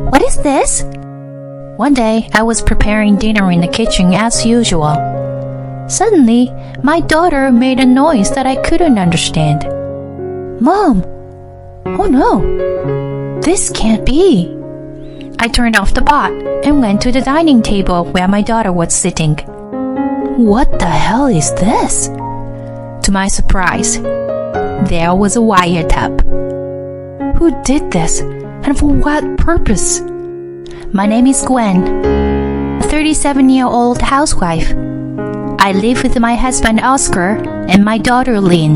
What is this? One day, I was preparing dinner in the kitchen as usual. Suddenly, my daughter made a noise that I couldn't understand. Mom! Oh no! This can't be! I turned off the pot and went to the dining table where my daughter was sitting. What the hell is this? To my surprise, there was a wiretap. Who did this, and for what purpose? My name is Gwen, a 37-year-old housewife. I live with my husband Oscar and my daughter Lynn.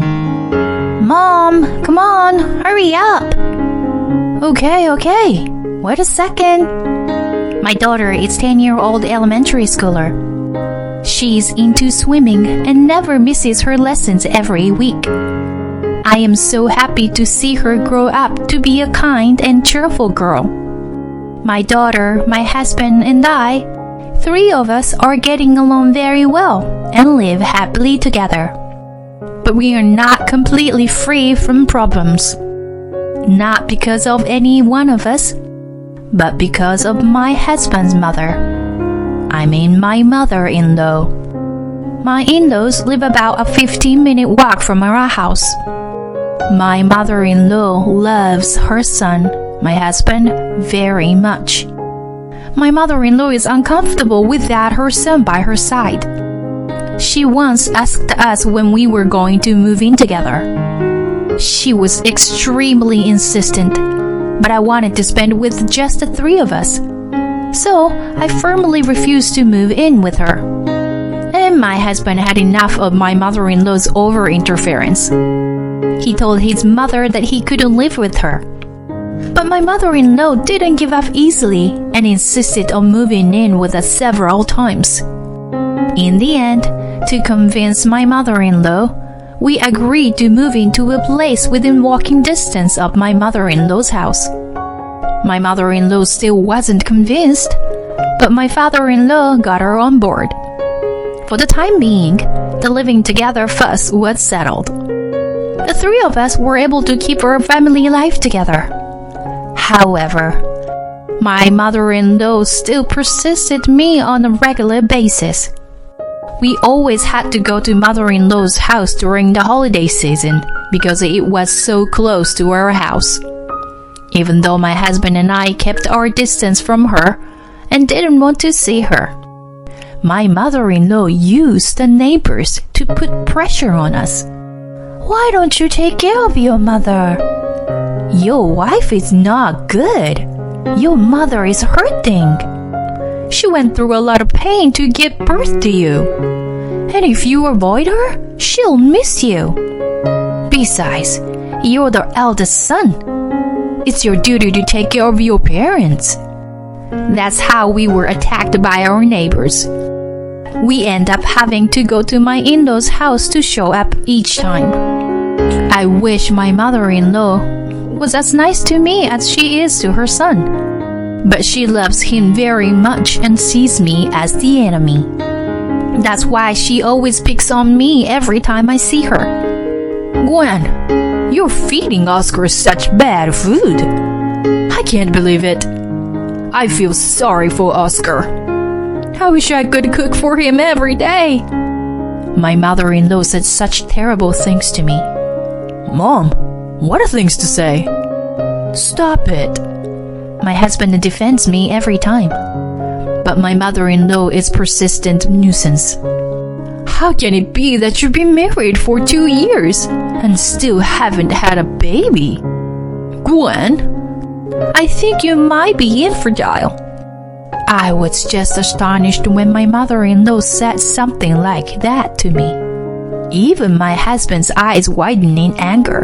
Mom, come on, hurry up. Okay. Wait a second. My daughter is 10-year-old elementary schooler. She's into swimming and never misses her lessons every week. I am so happy to see her grow up to be a kind and cheerful girl. My daughter, my husband, and I, 3 of us are getting along very well and live happily together. But we are not completely free from problems. Not because of any one of us, but because of my husband's mother. I mean my mother-in-law. My in-laws live about a 15-minute walk from our house. My mother-in-law loves her son, my husband, very much. My mother-in-law is uncomfortable without her son by her side. She once asked us when we were going to move in together. She was extremely insistent, but I wanted to spend with just the 3 of us. So I firmly refused to move in with her. And my husband had enough of my mother-in-law's over-interference. He told his mother that he couldn't live with her. But my mother-in-law didn't give up easily and insisted on moving in with us several times. In the end, to convince my mother-in-law, we agreed to move into a place within walking distance of my mother-in-law's house. My mother-in-law still wasn't convinced, but my father-in-law got her on board. For the time being, the living together fuss was settled. The 3 of us were able to keep our family life together. However, my mother-in-law still persisted me on a regular basis. We always had to go to mother-in-law's house during the holiday season because it was so close to our house. Even though my husband and I kept our distance from her and didn't want to see her, my mother-in-law used the neighbors to put pressure on us. Why don't you take care of your mother? Your wife is not good. Your mother is hurting. She went through a lot of pain to give birth to you. And if you avoid her, she'll miss you. Besides, you're the eldest son. It's your duty to take care of your parents. That's how we were attacked by our neighbors. We end up having to go to my in-laws' house to show up each time. I wish my mother-in-law was as nice to me as she is to her son. But she loves him very much and sees me as the enemy. That's why she always picks on me every time I see her. Gwen, you're feeding Oscar such bad food. I can't believe it. I feel sorry for Oscar. I wish I could cook for him every day. My mother-in-law said such terrible things to me. Mom, what are things to say? Stop it. My husband defends me every time. But my mother-in-law is persistent nuisance. How can it be that you've been married for 2 years and still haven't had a baby? Gwen, I think you might be infertile. I was just astonished when my mother-in-law said something like that to me. Even my husband's eyes widened in anger.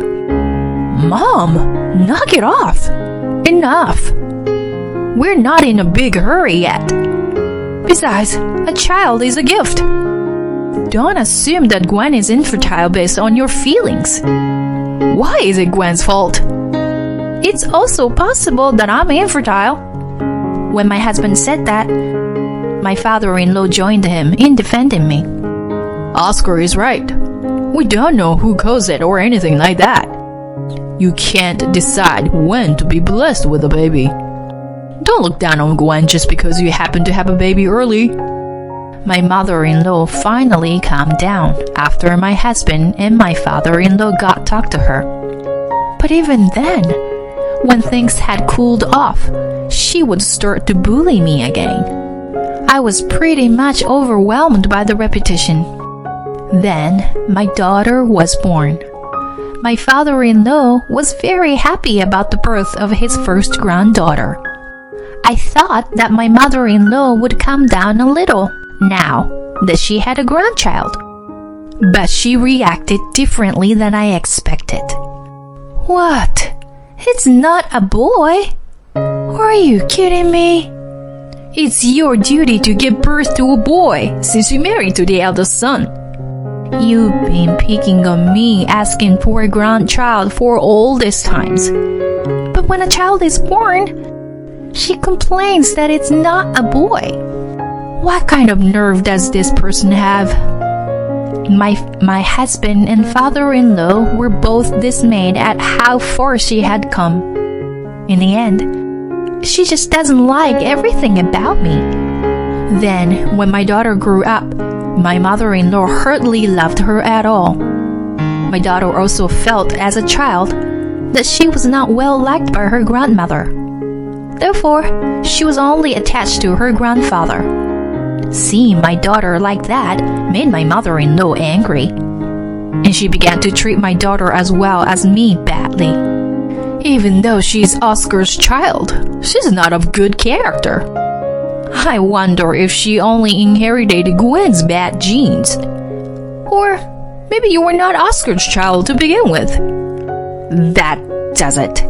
Mom, knock it off. Enough. We're not in a big hurry yet. Besides, a child is a gift. Don't assume that Gwen is infertile based on your feelings. Why is it Gwen's fault? It's also possible that I'm infertile. When my husband said that, my father-in-law joined him in defending me. Oscar is right. We don't know who caused it or anything like that. You can't decide when to be blessed with a baby. Don't look down on Gwen just because you happen to have a baby early. My mother-in-law finally calmed down after my husband and my father-in-law got talk to her. But even then, when things had cooled off, she would start to bully me again. I was pretty much overwhelmed by the repetition. Then my daughter was born. My father-in-law was very happy about the birth of his first granddaughter. I thought that my mother-in-law would calm down a little now that she had a grandchild. But she reacted differently than I expected. What? It's not a boy? Are you kidding me? It's your duty to give birth to a boy since you married to the eldest son. You've been picking on me asking for a grandchild for all these times. But when a child is born, she complains that it's not a boy. What kind of nerve does this person have? My husband and father-in-law were both dismayed at how far she had come. In the end, she just doesn't like everything about me. Then, when my daughter grew up, my mother-in-law hardly loved her at all. My daughter also felt as a child that she was not well liked by her grandmother. Therefore, she was only attached to her grandfather. Seeing my daughter like that made my mother-in-law angry, and she began to treat my daughter as well as me badly. Even though she's Oscar's child, she's not of good character. I wonder if she only inherited Gwen's bad genes. Or maybe you were not Oscar's child to begin with. That does it.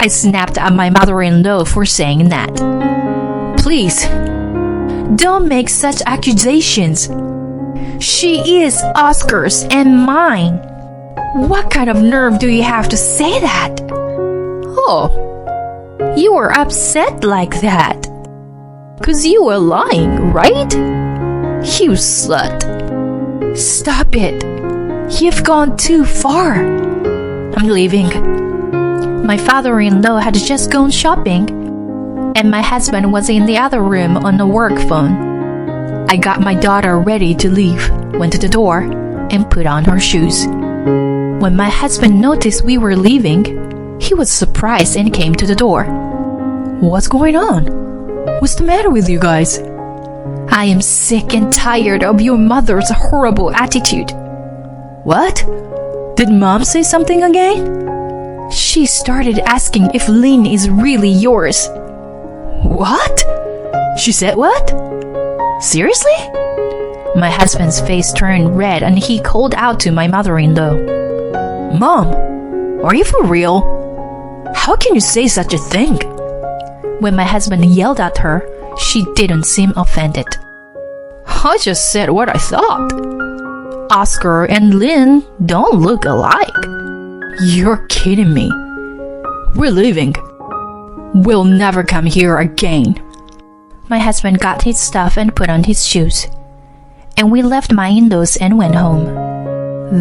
I snapped at my mother-in-law for saying that. Please, don't make such accusations. She is Oscar's and mine. What kind of nerve do you have to say that? Oh, you were upset like that. 'Cause you were lying, right? You slut. Stop it. You've gone too far. I'm leaving. My father-in-law had just gone shopping, and my husband was in the other room on the work phone. I got my daughter ready to leave, went to the door, and put on her shoes. When my husband noticed we were leaving, he was surprised and came to the door. What's going on? What's the matter with you guys? I am sick and tired of your mother's horrible attitude. What? Did Mom say something again? She started asking if Lynn is really yours. What? She said what? Seriously? My husband's face turned red and he called out to my mother-in-law. Mom, are you for real? How can you say such a thing? When my husband yelled at her, she didn't seem offended. I just said what I thought. Oscar and Lynn don't look alike. You're kidding me. We're leaving. We'll never come here again. My husband got his stuff and put on his shoes, and we left my in-laws and went home.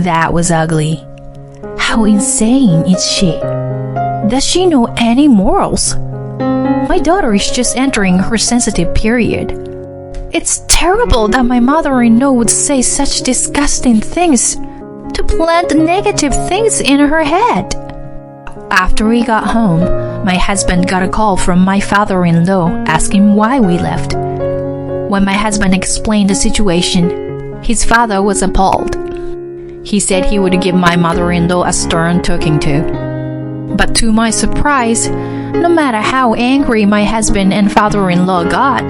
That was ugly. How insane is she? Does she know any morals? My daughter is just entering her sensitive period. It's terrible that my mother-in-law would say such disgusting things to plant negative things in her head. After we got home, my husband got a call from my father-in-law asking why we left. When my husband explained the situation, his father was appalled. He said he would give my mother-in-law a stern talking to. But to my surprise, no matter how angry my husband and father-in-law got,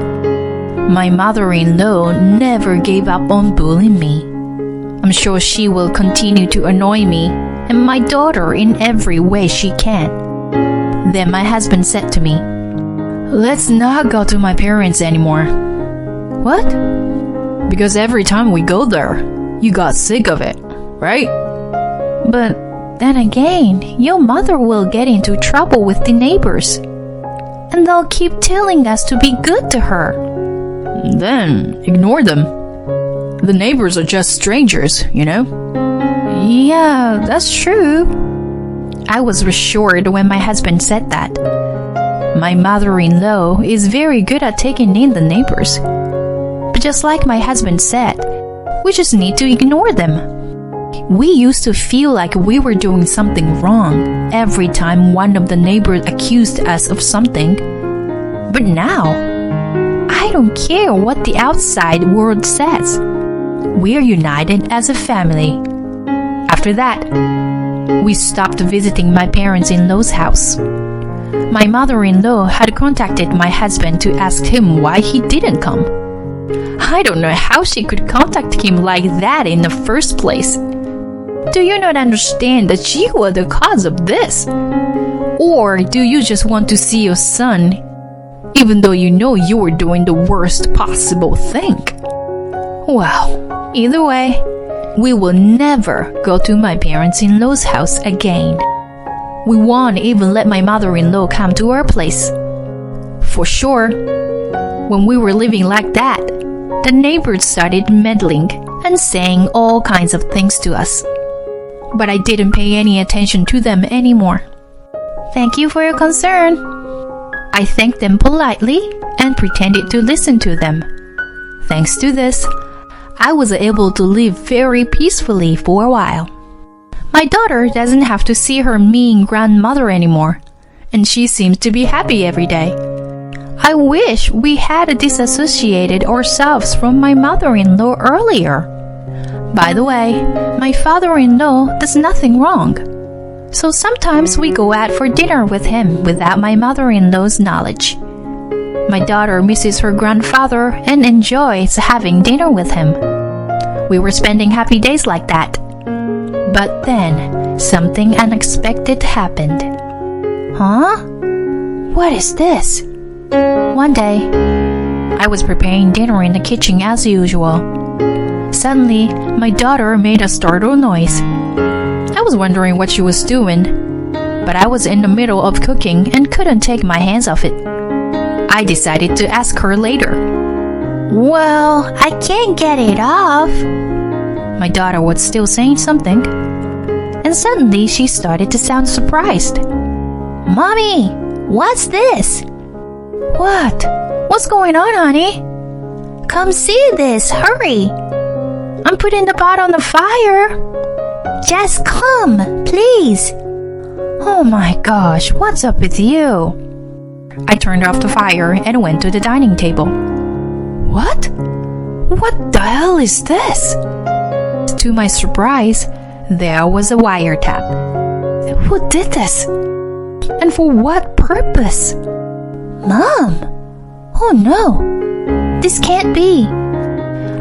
my mother-in-law never gave up on bullying me. I'm sure she will continue to annoy me and my daughter in every way she can. Then my husband said to me, "Let's not go to my parents anymore." What? Because every time we go there, you got sick of it, right? But then again, your mother will get into trouble with the neighbors, and they'll keep telling us to be good to her. Then ignore them. The neighbors are just strangers, you know? Yeah, that's true. I was reassured when my husband said that. My mother-in-law is very good at taking in the neighbors. But just like my husband said, we just need to ignore them. We used to feel like we were doing something wrong every time one of the neighbors accused us of something. But now, I don't care what the outside world says. We're united as a family. After that, we stopped visiting my parents-in-law's house. My mother-in-law had contacted my husband to ask him why he didn't come. I don't know how she could contact him like that in the first place. Do you not understand that you were the cause of this? Or do you just want to see your son, even though you know you were doing the worst possible thing? Well, either way, we will never go to my parents-in-law's house again. We won't even let my mother-in-law come to our place. For sure, when we were living like that, the neighbors started meddling and saying all kinds of things to us. But I didn't pay any attention to them anymore. Thank you for your concern. I thanked them politely and pretended to listen to them. Thanks to this, I was able to live very peacefully for a while. My daughter doesn't have to see her mean grandmother anymore, and she seems to be happy every day. I wish we had disassociated ourselves from my mother-in-law earlier. By the way, my father-in-law does nothing wrong. So sometimes we go out for dinner with him without my mother-in-law's knowledge. My daughter misses her grandfather and enjoys having dinner with him. We were spending happy days like that. But then, something unexpected happened. Huh? What is this? One day, I was preparing dinner in the kitchen as usual. Suddenly, my daughter made a startled noise. I was wondering what she was doing, but I was in the middle of cooking and couldn't take my hands off it. I decided to ask her later. Well, I can't get it off. My daughter was still saying something, and suddenly she started to sound surprised. Mommy, what's this? What? What's going on, honey? Come see this, hurry. I'm putting the pot on the fire. Just come, please. Oh my gosh, what's up with you? I turned off the fire and went to the dining table. What? What the hell is this? To my surprise, there was a wiretap. Who did this? And for what purpose? Mom! Oh no! This can't be!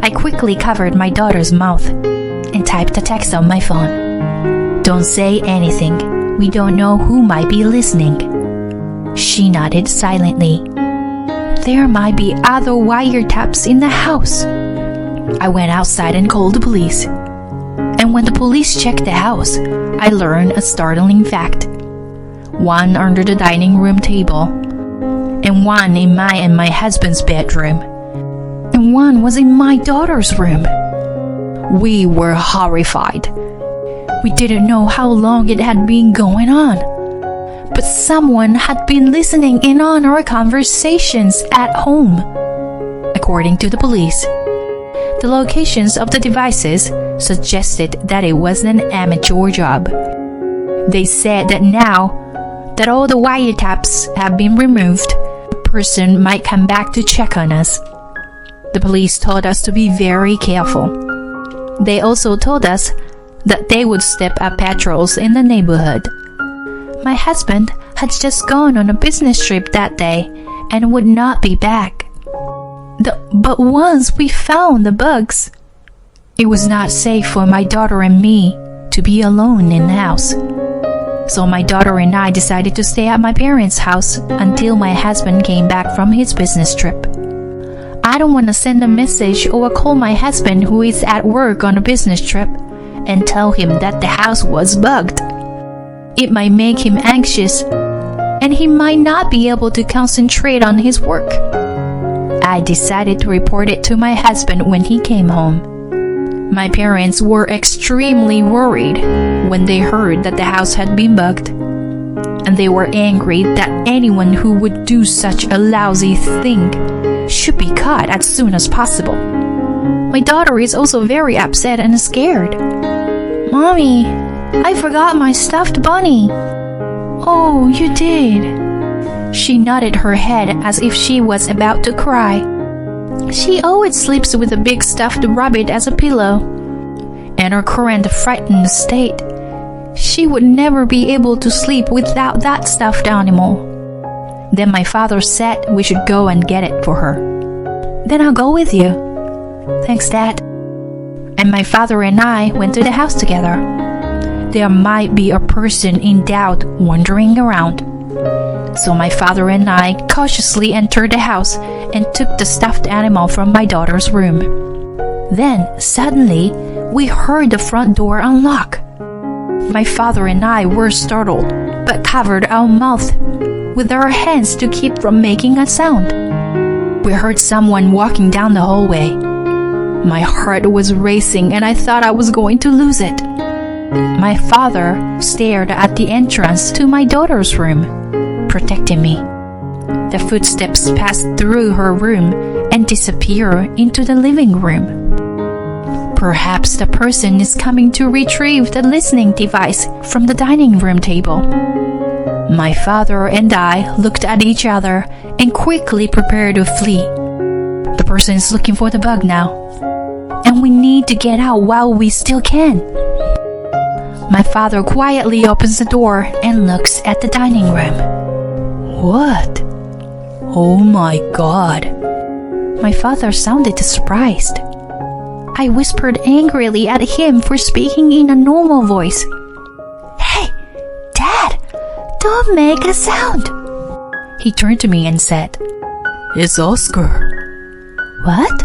I quickly covered my daughter's mouth and typed a text on my phone. Don't say anything. We don't know who might be listening. She nodded silently. There might be other wiretaps in the house. I went outside and called the police. And when the police checked the house, I learned a startling fact. One under the dining room table, and one in my and my husband's bedroom, and one was in my daughter's room. We were horrified. We didn't know how long it had been going on, but someone had been listening in on our conversations at home. According to the police, the locations of the devices suggested that it was an amateur job. They said that now that all the wiretaps have been removed, the person might come back to check on us. The police told us to be very careful. They also told us that they would step up patrols in the neighborhood. My husband had just gone on a business trip that day and would not be back. But once we found the bugs, it was not safe for my daughter and me to be alone in the house. So my daughter and I decided to stay at my parents' house until my husband came back from his business trip. I don't want to send a message or call my husband who is at work on a business trip and tell him that the house was bugged. It might make him anxious, and he might not be able to concentrate on his work. I decided to report it to my husband when he came home. My parents were extremely worried when they heard that the house had been bugged, and and they were angry that anyone who would do such a lousy thing should be caught as soon as possible. My daughter is also very upset and scared. Mommy, I forgot my stuffed bunny. Oh, you did. She nodded her head as if she was about to cry. She always sleeps with a big stuffed rabbit as a pillow. In her current frightened state, she would never be able to sleep without that stuffed animal. Then my father said we should go and get it for her. Then I'll go with you. Thanks, Dad. And my father and I went to the house together. There might be a person in doubt wandering around. So my father and I cautiously entered the house and took the stuffed animal from my daughter's room. Then, suddenly, we heard the front door unlock. My father and I were startled, but covered our mouth with our hands to keep from making a sound. We heard someone walking down the hallway. My heart was racing and I thought I was going to lose it. My father stared at the entrance to my daughter's room, protecting me. The footsteps passed through her room and disappeared into the living room. Perhaps the person is coming to retrieve the listening device from the dining room table. My father and I looked at each other and quickly prepared to flee. The person is looking for the bug now, and we need to get out while we still can. My father quietly opens the door and looks at the dining room. What? Oh my God. My father sounded surprised. I whispered angrily at him for speaking in a normal voice. Hey, Dad, don't make a sound. He turned to me and said, It's Oscar. What?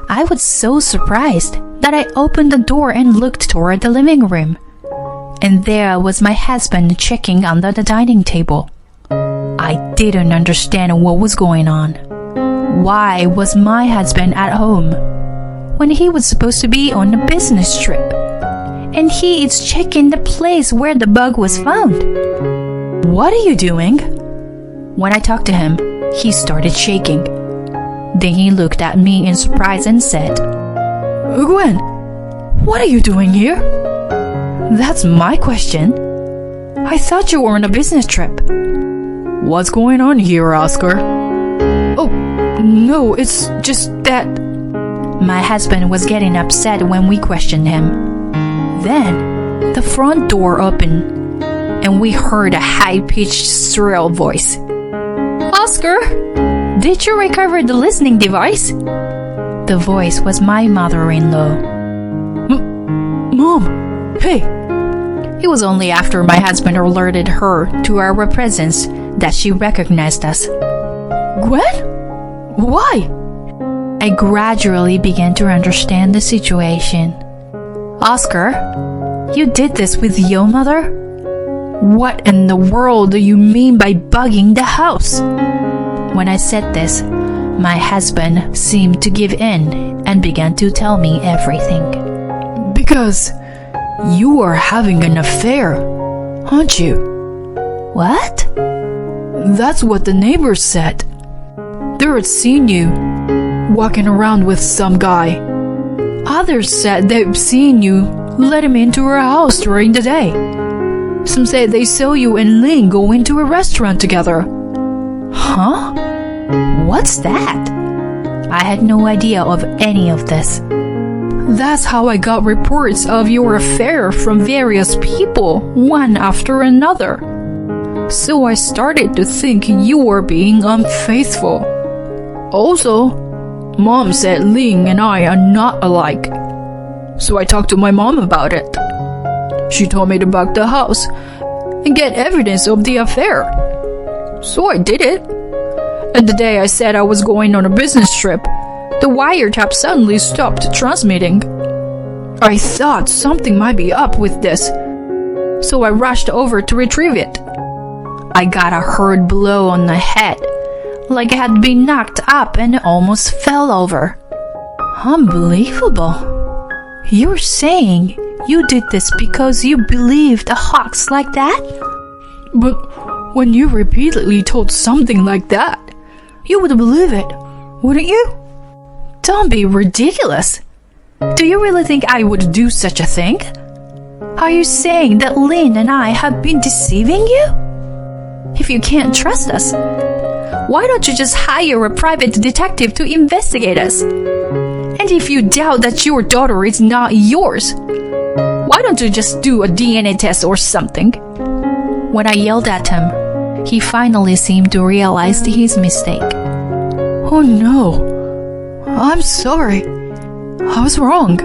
I was so surprised that I opened the door and looked toward the living room. And there was my husband checking under the dining table. I didn't understand what was going on. Why was my husband at home when he was supposed to be on a business trip? And he is checking the place where the bug was found. What are you doing? When I talked to him, he started shaking. Then he looked at me in surprise and said, Gwen, what are you doing here? That's my question. I thought you were on a business trip. What's going on here, Oscar? Oh, no, it's just that... My husband was getting upset when we questioned him. Then, the front door opened, and we heard a high-pitched, shrill voice. Oscar, did you recover the listening device? The voice was my mother-in-law. Mom, hey! It was only after my husband alerted her to our presence that she recognized us. Gwen? Why? I gradually began to understand the situation. Oscar, you did this with your mother? What in the world do you mean by bugging the house? When I said this, my husband seemed to give in and began to tell me everything. Because you are having an affair, aren't you? What? That's what the neighbors said. They had seen you walking around with some guy. Others said they've seen you let him into her house during the day. Some said they saw you and Ling go into a restaurant together. Huh? What's that? I had no idea of any of this. That's how I got reports of your affair from various people, one after another. So I started to think you were being unfaithful. Also, Mom said Ling and I are not alike. So I talked to my mom about it. She told me to bug the house and get evidence of the affair. So I did it. And the day I said I was going on a business trip, the wiretap suddenly stopped transmitting. I thought something might be up with this, so I rushed over to retrieve it. I got a hard blow on the head, like I had been knocked up and almost fell over. Unbelievable. You're saying you did this because you believed a hoax like that? But when you repeatedly told something like that, you would believe it, wouldn't you? Don't be ridiculous. Do you really think I would do such a thing? Are you saying that Lynn and I have been deceiving you? If you can't trust us, why don't you just hire a private detective to investigate us? And if you doubt that your daughter is not yours, why don't you just do a DNA test or something? When I yelled at him, he finally seemed to realize his mistake. Oh no, I'm sorry. I was wrong.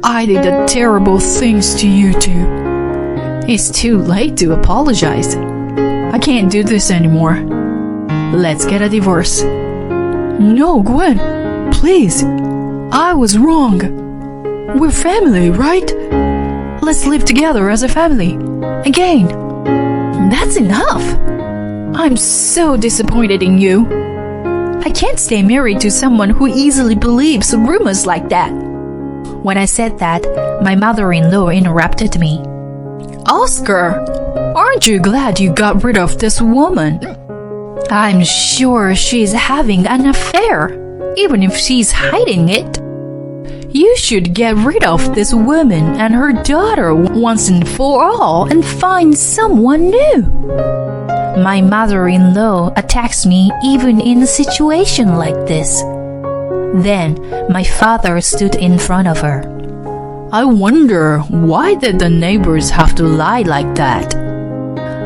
I did the terrible things to you two. It's too late to apologize. I can't do this anymore. Let's get a divorce. No, Gwen, please. I was wrong. We're family, right? Let's live together as a family. Again. That's enough. I'm so disappointed in you. I can't stay married to someone who easily believes rumors like that. When I said that, my mother-in-law interrupted me. Oscar, aren't you glad you got rid of this woman? I'm sure she's having an affair, even if she's hiding it. You should get rid of this woman and her daughter once and for all and find someone new. My mother-in-law attacks me even in a situation like this. Then my father stood in front of her. I wonder, why did the neighbors have to lie like that?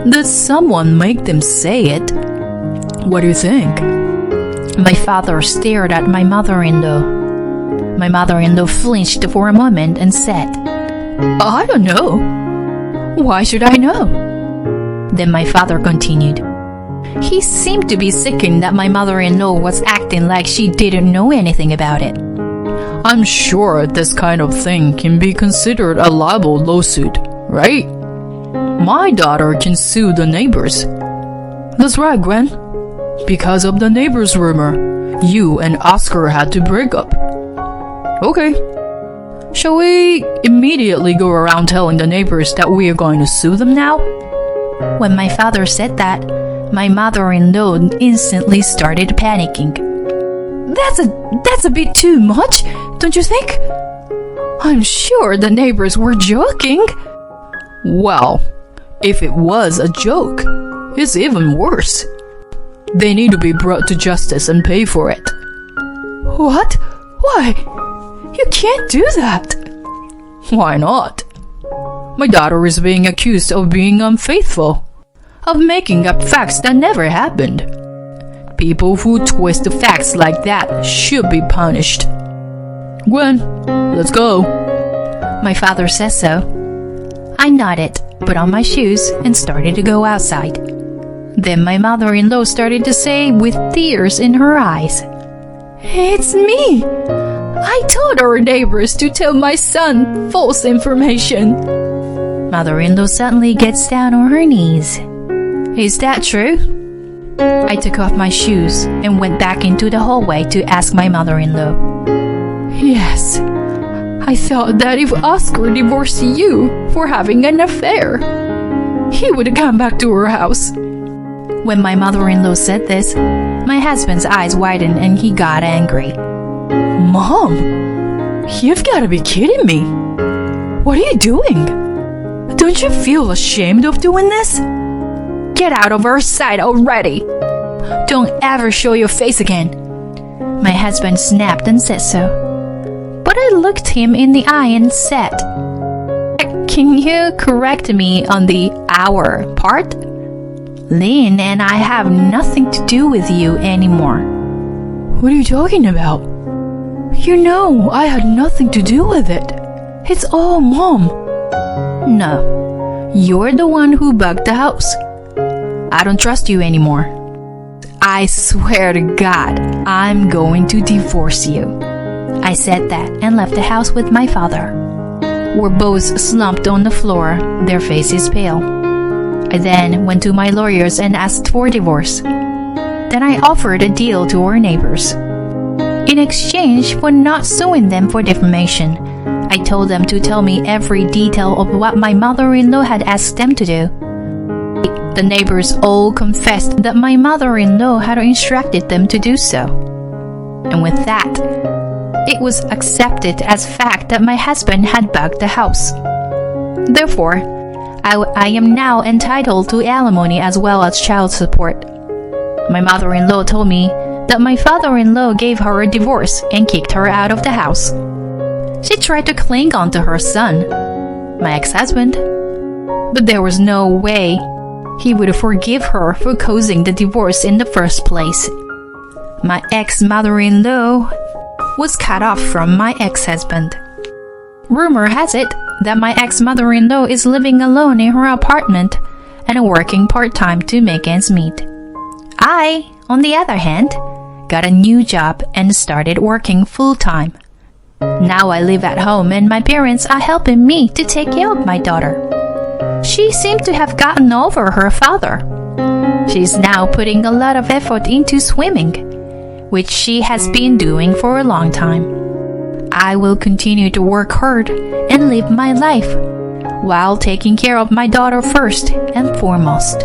Did someone make them say it? What do you think? My father stared at my mother-in-law. My mother-in-law flinched for a moment and said, I don't know. Why should I know? Then my father continued. He seemed to be sickened that my mother-in-law was acting like she didn't know anything about it. I'm sure this kind of thing can be considered a libel lawsuit, right? My daughter can sue the neighbors. That's right, Gwen. Because of the neighbors' rumor, you and Oscar had to break up. Okay. Shall we immediately go around telling the neighbors that we are going to sue them now? When my father said that, my mother-in-law instantly started panicking. That's a bit too much, don't you think? I'm sure the neighbors were joking. Well, if it was a joke, it's even worse. They need to be brought to justice and pay for it. What? Why? You can't do that. Why not? My daughter is being accused of being unfaithful, of making up facts that never happened. People who twist the facts like that should be punished. Gwen, let's go. My father says so. I nodded, put on my shoes, and started to go outside. Then my mother-in-law started to say with tears in her eyes, It's me! I told our neighbors to tell my son false information. Mother-in-law suddenly gets down on her knees. Is that true? I took off my shoes and went back into the hallway to ask my mother-in-law. Yes, I thought that if Oscar divorced you for having an affair, he would come back to our house. When my mother-in-law said this, my husband's eyes widened and he got angry. Mom, you've got to be kidding me. What are you doing? Don't you feel ashamed of doing this? Get out of our sight already. Don't ever show your face again. My husband snapped and said so. But I looked him in the eye and said, Can you correct me on the our part? Lynn and I have nothing to do with you anymore. What are you talking about? You know I had nothing to do with it. It's all Mom. No, you're the one who bugged the house. I don't trust you anymore. I swear to God, I'm going to divorce you. I said that and left the house with my father. We're both slumped on the floor, their faces pale. I then went to my lawyers and asked for divorce. Then I offered a deal to our neighbors. In exchange for not suing them for defamation, I told them to tell me every detail of what my mother-in-law had asked them to do. The neighbors all confessed that my mother-in-law had instructed them to do so. And with that, it was accepted as fact that my husband had bugged the house. Therefore, I am now entitled to alimony as well as child support. My mother-in-law told me that my father-in-law gave her a divorce and kicked her out of the house. She tried to cling on to her son, my ex-husband, but there was no way he would forgive her for causing the divorce in the first place. My ex-mother-in-law was cut off from my ex-husband. Rumor has it that my ex-mother-in-law is living alone in her apartment and working part-time to make ends meet. I, on the other hand, got a new job and started working full-time. Now I live at home and my parents are helping me to take care of my daughter. She seemed to have gotten over her father. She's now putting a lot of effort into swimming, which she has been doing for a long time. I will continue to work hard and live my life while taking care of my daughter first and foremost.